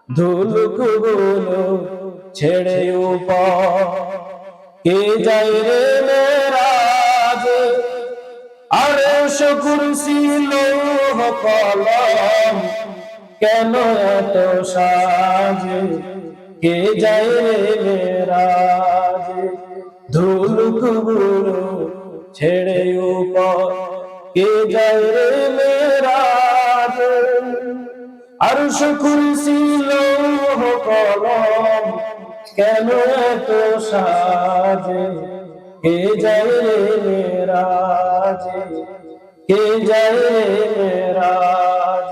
ধুলুকগুলো ছেড়ে উপর কে যায় রে মেরাজ আরশ কুরসি লৌহ কলম কেন এত সাজে কে যায় রে মেরাজ ধুলুকগুলো ছেড়ে উপর কে যায় রে মেরাজ আরশ কুরসি লৌহ কলম কেন এত সাজে কে যায় রে মেরাজ কে যায় রে মেরাজ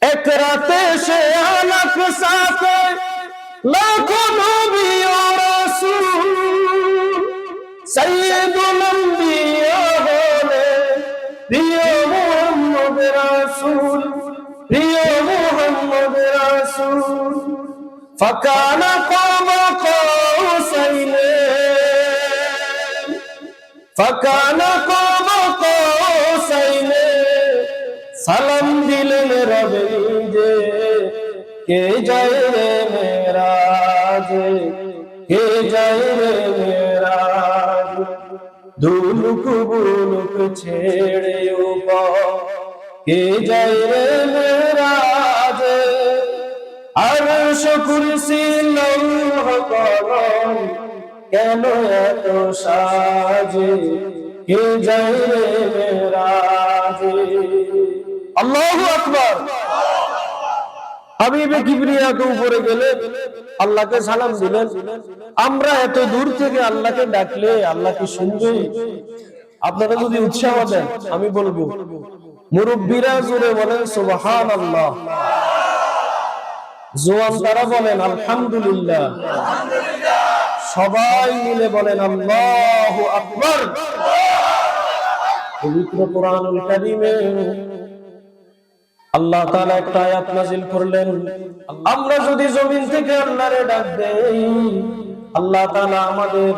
এক রাতে সে আলাপ সাথে লাখো নবী ও রাসূল সাইয়্যিদুল আম্বিয়া বলে প্রিয় মুহাম্মদ রাসূল প্রিয় মুহাম্মদ রাসূল ফাকানা কাবা কৌসাইনে ফাকানা কাবা কৌসাইনে সালাম দিলেন রবে যে কে যায় রে মেরাজ কে যায় রে মেরাজ ধুলুক বুলুক ছেড়ে উপর কে যায় রে মেরাজ আরশ কুরসি লৌহ কলম কেন এত সাজে কে যায় রে মেরাজ আল্লাহু আকবার হাবিবে কিবরিয়া কে উপরে গেলে আল্লাহকে সালাম দিলেন আমরা এত দূর থেকে আল্লাহকে ডাকলে আল্লাহ কি শুনবে আপনারা যদি উৎসাহ দেন আমি বলবো মুরব্বিরা জোরে বলেন সুবহানাল্লাহ জোয়ান তারা বলেন আলহামদুলিল্লাহ সবাই মিলে বলেন আল্লাহু আকবার পবিত্র কোরআনুল কারীমে আল্লাহ তাআলা একটা আয়াত নাযিল করলেন আমরা যদি জমিন থেকে আল্লাহরে ডাক দেই আল্লাহ তাআলা আমাদের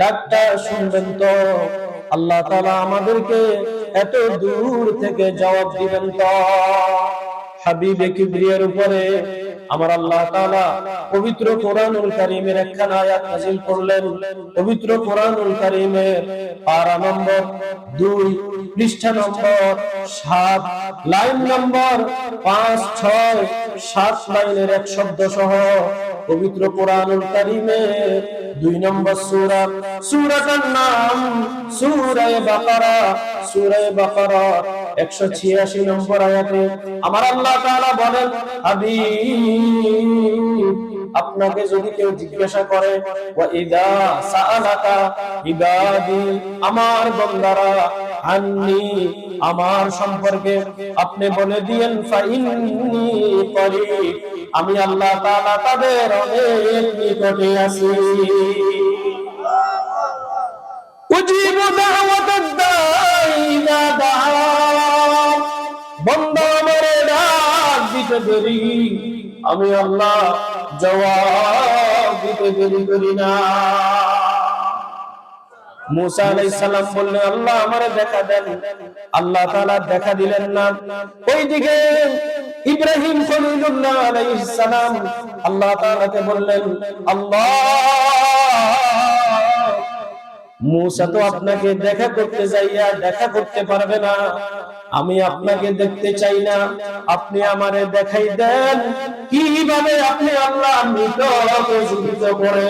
ডাকটা শুনবেন তো আল্লাহ তাআলা আমাদেরকে এত দূর থেকে জবাব দিবেন তো হাবিবে কিবরিয়ার উপরে আমার আল্লাহ তাআলা পবিত্র কোরআনুল কারীমের একখানা আয়াত নাযিল করলেন পবিত্র কোরআনুল কারীমের পারা নম্বর 2 পৃষ্ঠা নম্বর 7 লাইন নম্বর 5 6 7 লাইনের এক শব্দ সহ পবিত্র কোরআনুল কারীমের 2 নম্বর সূরা সূরাটার নাম সূরা বাকারা 186 নম্বর আয়াতে আমার আল্লাহ তাআলা বলেন হাবিব আপনাকে যদি কেউ জিজ্ঞাসা করে ওয়া ইদা সাআলাকা ইবাদি আমার বান্দারা আন্নি আমার সম্পর্কে আপনি বলে দিয়েন ফাইন্নি করিব আমি আল্লাহ তাআলা তাদের অনেক নিকটে আছি উজিবু দাওয়াতাদ দাঈ ইযা দাআন বান্দা আমারে ডাক দিতে দেরি আমি আল্লাহ জবাব দিতে দেরি করি না মুসা আলাইহিস সালাম বললেন আল্লাহ আমারে দেখা দেন আল্লাহ তাআলা দেখা দিলেন না ওইদিকে ইব্রাহিম খলিলুল্লাহ আলাইহিস সালাম আল্লাহ তাআলাকে বললেন আল্লাহ মুসা তো আপনাকে দেখা করতে যাইয়া দেখা করতে পারবে না আমি আপনাকে দেখতে চাই না আপনি আমারে দেখাই দেন কিভাবে আপনি আল্লাহ মৃতকে জীবিত করে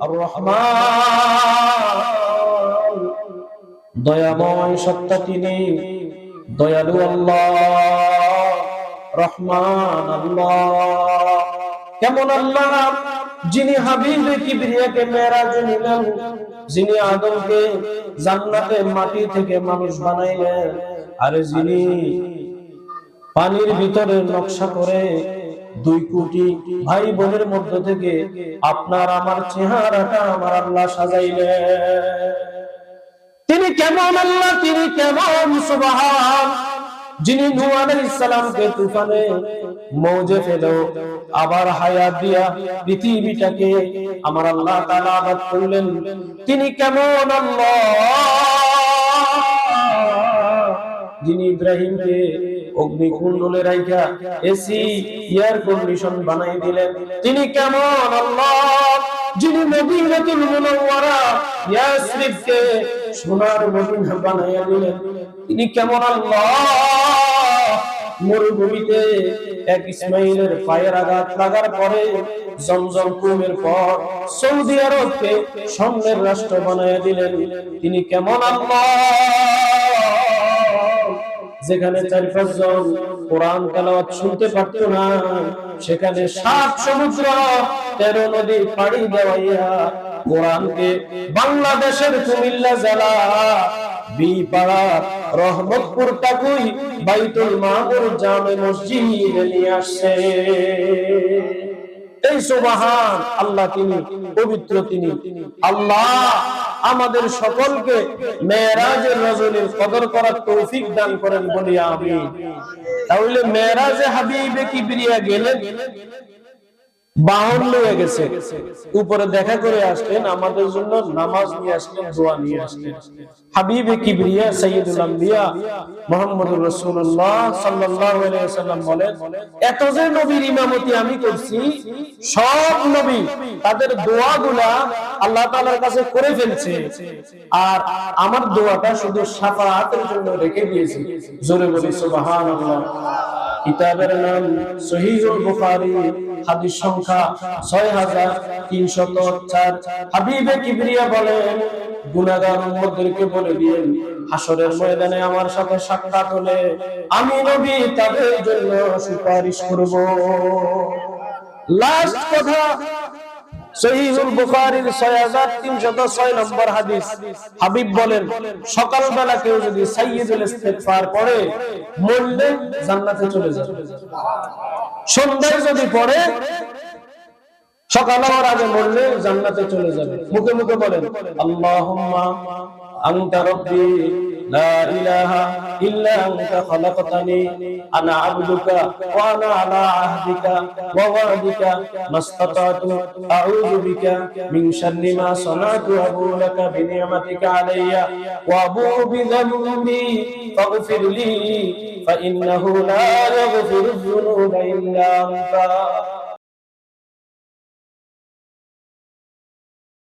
আর রহমান দয়াময় সত্তা তিনি দয়ালু আল্লাহ রহমান আল্লাহ কেমন আল্লাহ যিনি হাবিবে কিবরিয়াকে মেরাজে নিলেন যিনি আদমকে জান্নাতের মাটি থেকে মানুষ বানাইলেন আর যিনি পানির ভিতরে নকশা করে 2 কোটি ভাই বোনের মধ্য থেকে আপনার আমার চেহারাটা আমার আল্লাহ সাজাইলেন তিনি কেমন আল্লাহ তিনি কেমন সুবহান যিনি নূহ আলাইহিস সালামকে তুফানে মৌজে ফেলো আবার হায়াত দিয়া পৃথিবীটাকে আমার আল্লাহ তাআলা আবাদ করলেন তিনি কেমন আল্লাহ যিনি ইব্রাহিমকে অগ্নিকুণ্ডলে রাইখা এসি এয়ার কন্ডিশন বানাই দিলেন। তিনি কেমন আল্লাহ, যিনি মদিনাতুল মুনাওয়ারা ইয়াসরিবকে সোনার মদিনা বানাইয়া দিলেন, তিনি কেমন আল্লাহ, মরুভূমিতে এক ইসমাইলের পায়ের আঘাত লাগার পরে জমজম কুমের পর সৌদি আরবকে স্বর্ণের রাষ্ট্র বানাইয়া দিলেন, তিনি কেমন আল্লাহ, যেখানে 4-5 জন কোরআন তেলাওয়াত শুনতে পারত না, সেখানে 7 সমুদ্র 13 নদী পাড়ি দেওয়াইয়া কোরআনকে বাংলাদেশের কুমিল্লা জেলা বিপাড়া রহমতপুর টাকুই বাইতুল মামুর জামে মসজিদে নিয়ে আসছে। এই সুবহান আল্লাহ, তিনি পবিত্র, তিনি আল্লাহ আমাদের সকলকে মেরাজের রজনীর কদর করার তৌফিক দান করেন বলি আমিন। তাহলে মেরাজে হাবিবে কিবরিয়া গেলেন, বাহন লয়ে গেছে, উপরে দেখা করে আসলেন, আমাদের জন্য নামাজ নিয়ে আসলেন, দোয়া নিয়ে আসলেন। হাবিবে কিবরিয়া সাইয়্যিদুল আম্বিয়া মুহাম্মদুর রাসূলুল্লাহ সাল্লাল্লাহু আলাইহি ওয়াসাল্লাম বলেন, এত যে নবীর ইমামতি আমি করছি, সব নবী তাদের দোয়াগুলা আল্লাহ তাআলার কাছে করে ফেলছে, আর আমার দোয়াটা শুধু শাফাআতের জন্য রেখে দিয়েছি। জোরে বলি সুবহানাল্লাহ। কিতাবের নাম সহিহুল বুখারী, হাদিস সংখ্যা 6304। হাবিবে কিবরিয়া বলেন, গুনাহগার উম্মতদেরকে বলে দিয়েন, হাসরের ময়দানে আমার সাথে সাক্ষাৎ হলে আমি নবী তাদের জন্য সুপারিশ করব। লাস্ট কথা, সহিহুল বুখারীর 6306 নম্বর হাদিস, হাবিব বলেন, সকালবেলা কেউ যদি সাইয়্যিদুল ইস্তিগফার পড়ে, মরলে জান্নাতে চলে যাবে। সন্ধ্যায় যদি পড়ে, সকাল হওয়ার আগে মরলে জান্নাতে চলে যাবে। মুখে মুখে বলেন, আল্লাহুম্মা আনতা রাব্বি লা ইলাহা ইল্লা আনতা খালাকতানি আনা আবদুকা ওয়া আনা আলা আহদিকা ওয়া ওয়া'দিকা মাসতাতাতু আউযু বিকা মিন শাররি মা সানাতু আবু লাকা বিনি'মাতিকা আলাইয়া ওয়া আবু বিযামবি ফাগফির লি ফা ইন্নাহু লা ইয়াগফিরুয যুনুবা ইল্লা আনতা।